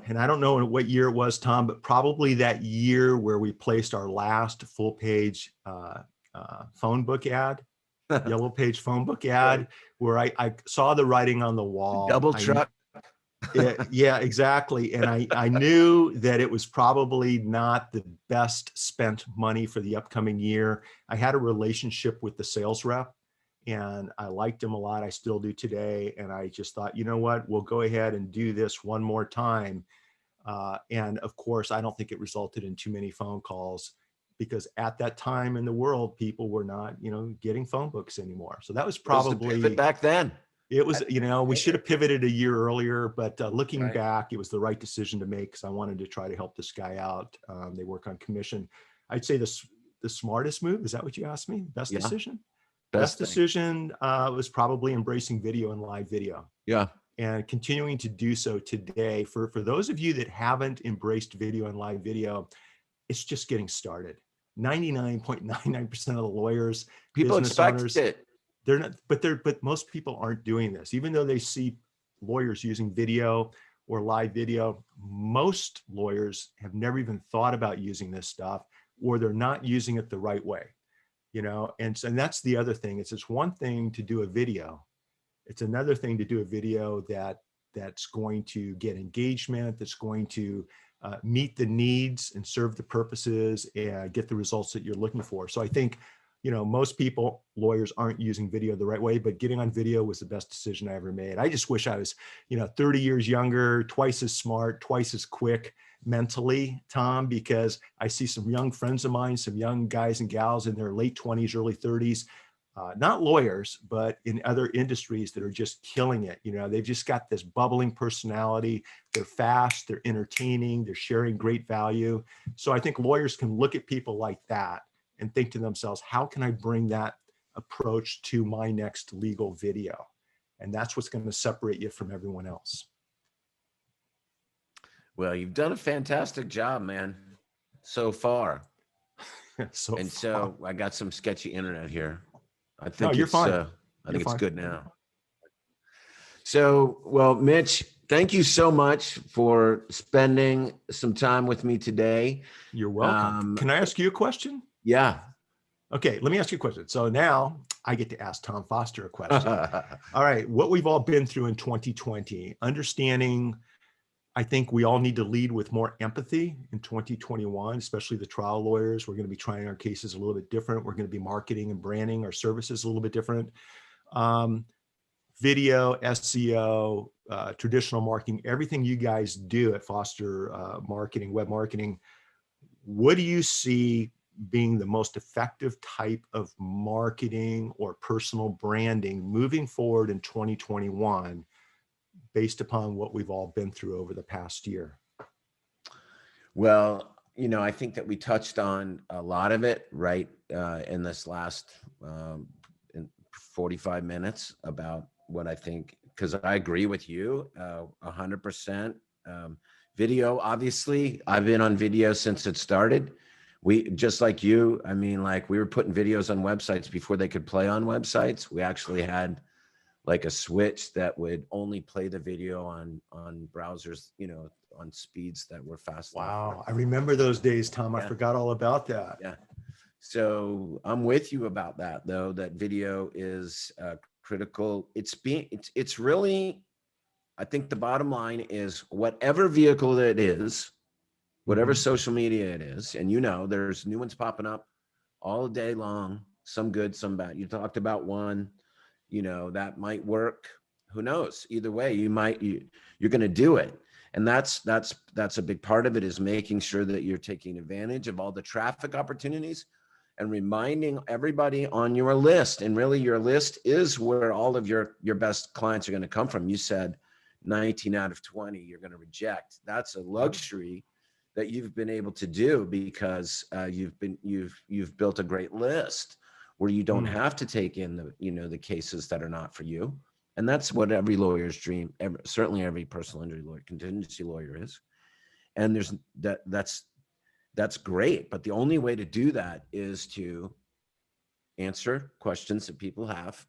and I don't know what year it was, Tom, but probably that year where we placed our last full page phone book ad, yellow page phone book ad, where I saw the writing on the wall. Double truck. Yeah, exactly. And I knew that it was probably not the best spent money for the upcoming year. I had a relationship with the sales rep, and I liked him a lot. I still do today. And I just thought, you know what, we'll go ahead and do this one more time. And of course, I don't think it resulted in too many phone calls, because at that time in the world, people were not, getting phone books anymore. So that was probably back then. It was, we should have pivoted a year earlier, but looking Right. back, it was the right decision to make, because I wanted to try to help this guy out. They work on commission. I'd say the smartest move, is that what you asked me? Best decision? Best decision was probably embracing video and live video. Yeah. And continuing to do so today. For those of you that haven't embraced video and live video, it's just getting started. 99.99% of the lawyers, people business expect owners, it. they're not, but most people aren't doing this. Even though they see lawyers using video or live video, most lawyers have never even thought about using this stuff, or they're not using it the right way, and that's the other thing. It's one thing to do a video. It's another thing to do a video that's going to get engagement, that's going to meet the needs and serve the purposes and get the results that you're looking for. So I think, most lawyers aren't using video the right way, but getting on video was the best decision I ever made. I just wish I was, 30 years younger, twice as smart, twice as quick mentally, Tom, because I see some young friends of mine, some young guys and gals in their late 20s, early 30s, not lawyers, but in other industries that are just killing it. They've just got this bubbling personality. They're fast, they're entertaining, they're sharing great value. So I think lawyers can look at people like that and think to themselves, how can I bring that approach to my next legal video? And that's what's going to separate you from everyone else. Well, you've done a fantastic job, man, so far. So I got some sketchy internet here. I think no, you're fine. I think it's good now. So, well, Mitch, thank you so much for spending some time with me today. You're welcome. Can I ask you a question? Yeah. Okay, let me ask you a question. So now I get to ask Tom Foster a question. All right, what we've all been through in 2020, understanding, I think we all need to lead with more empathy in 2021, especially the trial lawyers. We're going to be trying our cases a little bit different. We're going to be marketing and branding our services a little bit different. Video, SEO, traditional marketing, everything you guys do at Foster Marketing, web marketing, what do you see being the most effective type of marketing or personal branding moving forward in 2021? Based upon what we've all been through over the past year? Well, I think that we touched on a lot of it right in this last 45 minutes about what I think, because I agree with you 100%. Video, obviously, I've been on video since it started. We, just like you, we were putting videos on websites before they could play on websites. We actually had like a switch that would only play the video on browsers, on speeds that were fast enough. Wow. I remember those days, Tom. I Yeah. forgot all about that. Yeah. So I'm with you about that, though, that video is critical. It's really, I think the bottom line is whatever vehicle it is, whatever social media it is, and there's new ones popping up all day long, some good, some bad. You talked about one, that might work. Who knows? Either way, you're going to do it. And that's a big part of it, is making sure that you're taking advantage of all the traffic opportunities and reminding everybody on your list. And really your list is where all of your best clients are going to come from. You said 19 out of 20 you're going to reject. That's a luxury that you've been able to do because you've built a great list where you don't have to take in the cases that are not for you. And that's what every lawyer's dream, certainly every personal injury lawyer, contingency lawyer is. And that's great. But the only way to do that is to answer questions that people have.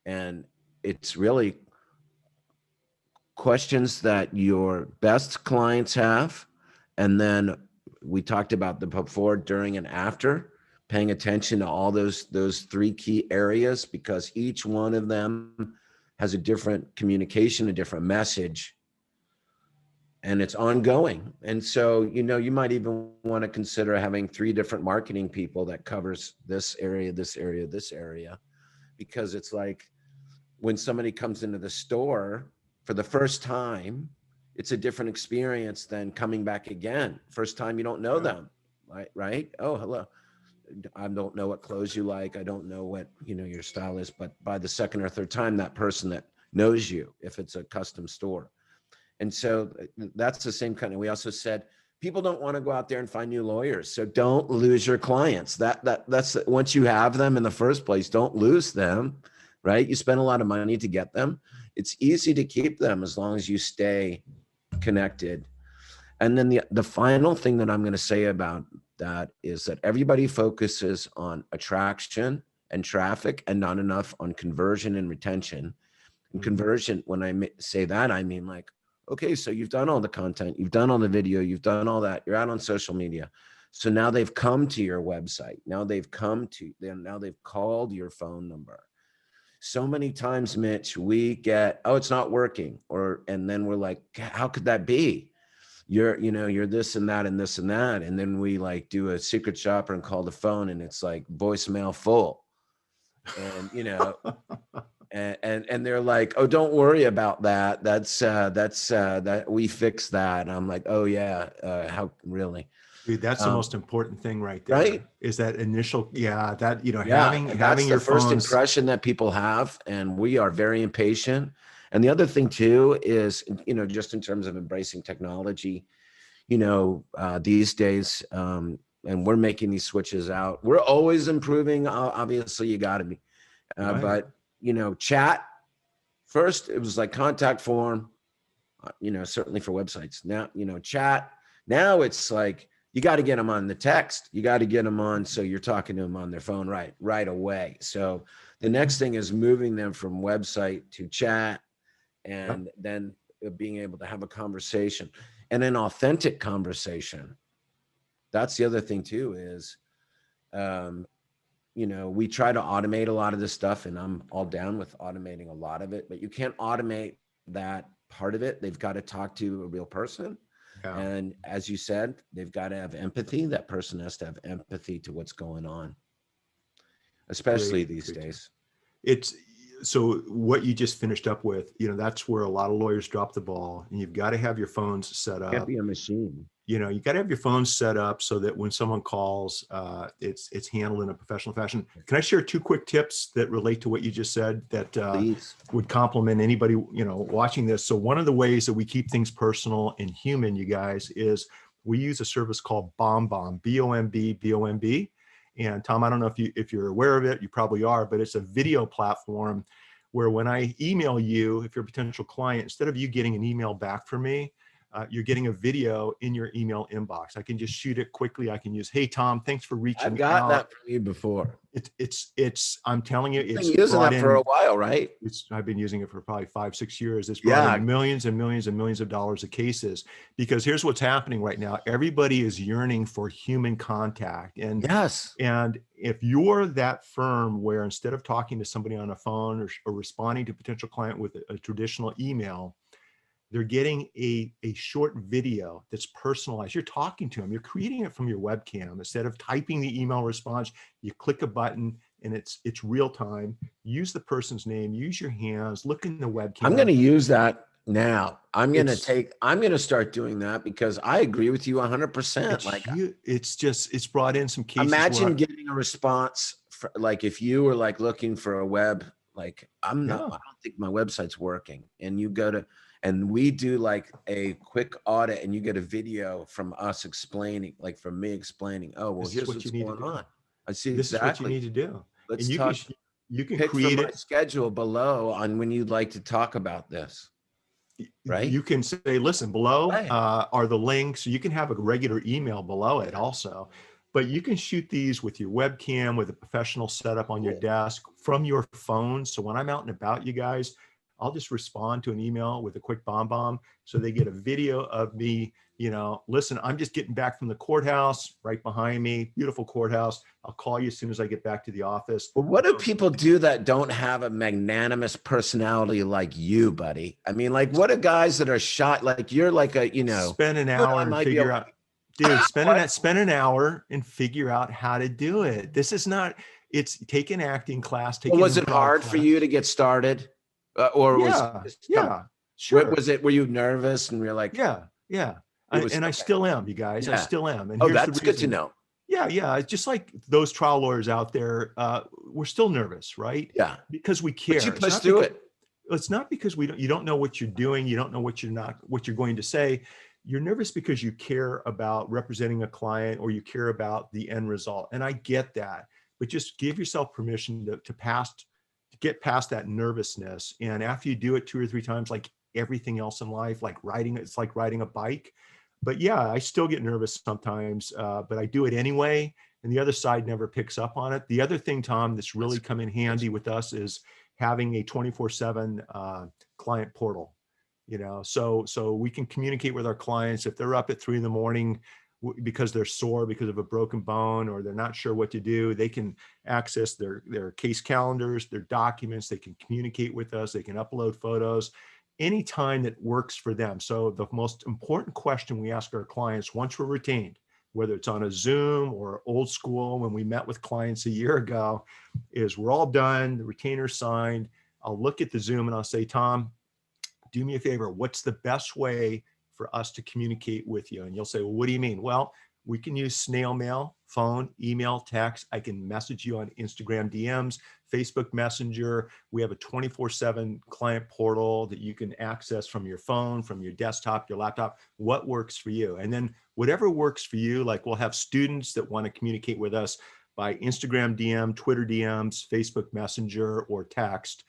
And it's really questions that your best clients have. And then we talked about the before, during, and after, paying attention to all those three key areas, because each one of them has a different communication, a different message, and it's ongoing. And so, you might even want to consider having 3 different marketing people that covers this area, this area, this area, because it's like when somebody comes into the store for the first time, it's a different experience than coming back again. First time, you don't know them, right? Oh, hello. I don't know what clothes you like. I don't know what, your style is, but by the second or third time, that person that knows you, if it's a custom store. And so that's the same kind of, we also said, people don't want to go out there and find new lawyers. So don't lose your clients. That's once you have them in the first place, don't lose them, right? You spend a lot of money to get them. It's easy to keep them as long as you stay connected. And then the final thing that I'm going to say about that is that everybody focuses on attraction and traffic and not enough on conversion and retention. And conversion, when I say that, I mean like, okay, so you've done all the content, you've done all the video, you've done all that, you're out on social media. So now they've come to your website. Now they've called your phone number. So many times, Mitch, we get, oh, it's not working. And then we're like, how could that be? You're this and that and this and that. And then we like do a secret shopper and call the phone and it's like voicemail full. And, and they're like, oh, don't worry about that. That we fixed that. And I'm like, oh yeah. How really? Dude, that's the most important thing right there. Right? Is that initial, having that's your the first phones. impression that people have. And we are very impatient. And the other thing too is, just in terms of embracing technology, these days, and we're making these switches out. We're always improving. Obviously you gotta be, Right. But chat first, it was like contact form, certainly for websites. Now, chat, now it's like, you got to get them on the text. You got to get them on. So you're talking to them on their phone right away. So the next thing is moving them from website to chat, and then being able to have a conversation, and an authentic conversation. That's the other thing too, is, we try to automate a lot of this stuff, and I'm all down with automating a lot of it, but you can't automate that part of it. They've got to talk to a real person. Yeah. And as you said, they've got to have empathy. That person has to have empathy to what's going on, especially these days. It's so what you just finished up with, that's where a lot of lawyers drop the ball, and you've got to have your phones set up. Can't be a machine. You got to have your phones set up so that when someone calls, it's handled in a professional fashion. Can I share 2 quick tips that relate to what you just said that would complement anybody, watching this? So one of the ways that we keep things personal and human, you guys, is we use a service called BombBomb, BOMB. And Tom, I don't know if you're aware of it, you probably are, but it's a video platform where when I email you, if you're a potential client, instead of you getting an email back from me, you're getting a video in your email inbox. I can just shoot it quickly. I can use, hey, Tom, thanks for reaching I've got out. that from you before. I'm telling you, You've it's been using brought that for a in, while, right? I've been using it for probably 5-6 years. It's brought in millions and millions and millions of dollars of cases, because here's what's happening right now. Everybody is yearning for human contact. And Yes. and if you're that firm where instead of talking to somebody on a phone or responding to a potential client with a traditional email, they're getting a short video that's personalized. You're talking to them. You're creating it from your webcam. Instead of typing the email response, you click a button and it's real time. Use the person's name, use your hands, look in the webcam. I'm going to use that now. I'm going to start doing that, because I agree with you 100%. It's brought in some cases. Imagine getting a response for, like, if you were like looking for a web, like I don't think my website's working, and you go to, and we do like a quick audit, and you get a video from us explaining, like from me explaining, oh, well, here's what's going on. I see this exactly. is what you need to do. Let's and talk. You can pick create from my it. schedule below on when you'd like to talk about this. Right. You can say, listen, below are the links. You can have a regular email below it also, but you can shoot these with your webcam, with a professional setup on your desk from your phone. So when I'm out and about, you guys, I'll just respond to an email with a quick bomb. So they get a video of me, listen, I'm just getting back from the courthouse right behind me, beautiful courthouse. I'll call you as soon as I get back to the office. Well, what do people do that don't have a magnanimous personality like you, buddy? I mean, like, what are guys that are shot? Like, you're like spend an hour and figure out, dude, spend an hour and figure out how to do it. This is not, it's take an acting class. Was it hard for you to get started? Sure. Was it, were you nervous and you're like, I still am, you guys. I still am. And that's good to know. Yeah. It's just like those trial lawyers out there. We're still nervous, right? Yeah. Because we care. But you push through it. It's not because you don't know what you're doing. You don't know what you're going to say. You're nervous because you care about representing a client, or you care about the end result. And I get that, but just give yourself permission to get past that nervousness. And after you do it 2 or 3 times, like everything else in life, it's like riding a bike. But yeah, I still get nervous sometimes, but I do it anyway. And the other side never picks up on it. The other thing, Tom, that's really come in handy with us is having a 24/7 client portal. So we can communicate with our clients if they're up at 3 a.m. because they're sore because of a broken bone, or they're not sure what to do. They can access their case calendars, their documents. They can communicate with us. They can upload photos anytime that works for them. So the most important question we ask our clients once we're retained, whether it's on a Zoom or old school when we met with clients a year ago, is we're all done, the retainer's signed. I'll look at the Zoom and I'll say, Tom, do me a favor. What's the best way for us to communicate with you? And you'll say, well, what do you mean? Well, we can use snail mail, phone, email, text. I can message you on Instagram DMs, Facebook Messenger. We have a 24/7 client portal that you can access from your phone, from your desktop, your laptop, what works for you. And then whatever works for you, like we'll have students that want to communicate with us by Instagram DM, Twitter DMs, Facebook Messenger, or text.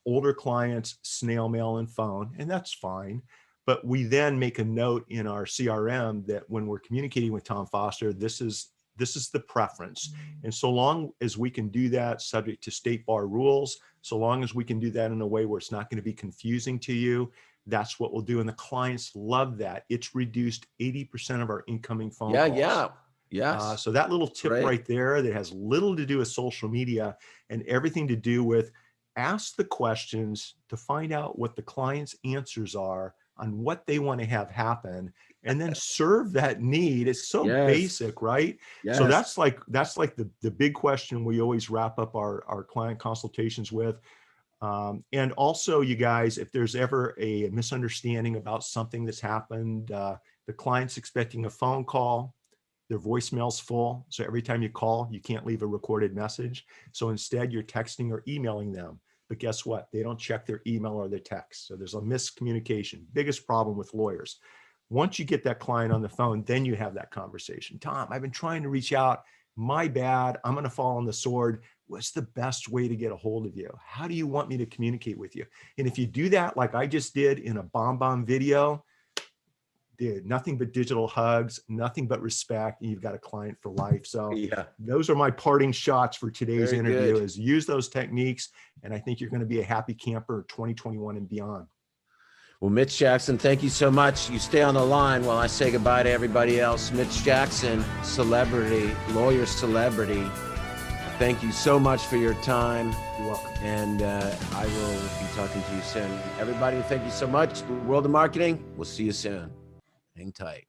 Older clients, snail mail and phone, and that's fine. But we then make a note in our CRM that when we're communicating with Tom Foster, this is the preference. And so long as we can do that subject to state bar rules, so long as we can do that in a way where it's not going to be confusing to you, that's what we'll do. And the clients love that. It's reduced 80% of our incoming phone calls. Yes. So that little tip right there that has little to do with social media and everything to do with ask the questions to find out what the client's answers are on what they want to have happen, and then serve that need. It's so basic, right? Yes. So that's like the big question we always wrap up our client consultations with. And also, you guys, if there's ever a misunderstanding about something that's happened, the client's expecting a phone call, their voicemail's full. So every time you call, you can't leave a recorded message. So instead you're texting or emailing them. But guess what? They don't check their email or their text. So there's a miscommunication. Biggest problem with lawyers. Once you get that client on the phone, then you have that conversation. Tom, I've been trying to reach out. My bad. I'm going to fall on the sword. What's the best way to get a hold of you? How do you want me to communicate with you? And if you do that, like I just did in a bomb video, Dude, nothing but digital hugs, nothing but respect, and you've got a client for life. So Yeah. those are my parting shots for today's Very interview good. is use those techniques. And I think you're going to be a happy camper 2021 and beyond. Well, Mitch Jackson, thank you so much. You stay on the line while I say goodbye to everybody else. Mitch Jackson, celebrity, lawyer celebrity. Thank you so much for your time. You're welcome. And I will be talking to you soon. Everybody, thank you so much. The World of Marketing, we'll see you soon. Hang tight.